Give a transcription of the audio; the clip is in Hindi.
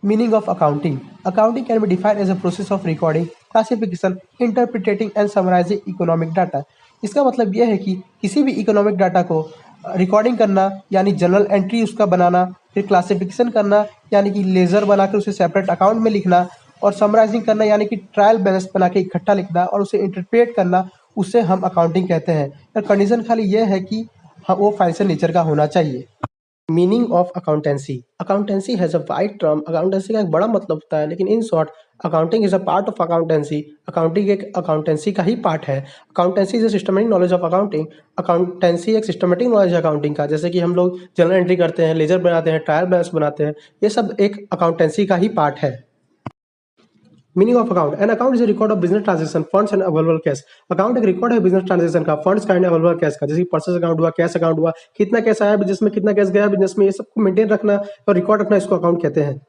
Meaning of accounting. Accounting can be defined as a process of recording, classification, interpreting and summarizing economic data. इसका मतलब यह है कि किसी भी इकोनॉमिक डाटा को रिकॉर्डिंग करना यानी जर्नल एंट्री उसका बनाना, फिर क्लासिफिकेशन करना यानी कि लेजर बनाकर उसे सेपरेट अकाउंट में लिखना, और समराइजिंग करना यानी कि ट्रायल बैलेंस बना के इकट्ठा लिखना और उसे इंटरप्रेट करना, उसे हम अकाउंटिंग कहते हैं। और कंडीशन खाली यह है कि वो फाइनेंशियल नेचर का होना चाहिए। Meaning of accountancy. Accountancy has a wide term. Accountancy का एक बड़ा मतलब होता है, लेकिन in short accounting is a part of accountancy. Accounting एक अकाउंटेंसी का ही पार्ट है। Accountancy is a systematic knowledge of accounting. Accountancy एक सिस्टमेटिक नॉलेज है अकाउंटिंग का, जैसे कि हम लोग जर्नल एंट्री करते हैं, लेजर बनाते हैं, ट्रायल बैलेंस बनाते हैं, ये सब एक अकाउंटेंसी का ही पार्ट है। Meaning of account. An account is a record of business transaction, funds and available cash. Account एक रिकॉर्ड है बिजनेस ट्रांजेक्शन का, फंड्स का एंड अवेलेबल कैश का, जैसे परचेज अकाउंट हुआ, कैश अकाउंट हुआ, कितना कैश आया बिजनेस में, कितना कैश गया बिजनेस में, ये सबको मेंटेन रखना और रिकॉर्ड रखना, इसको अकाउंट कहते हैं।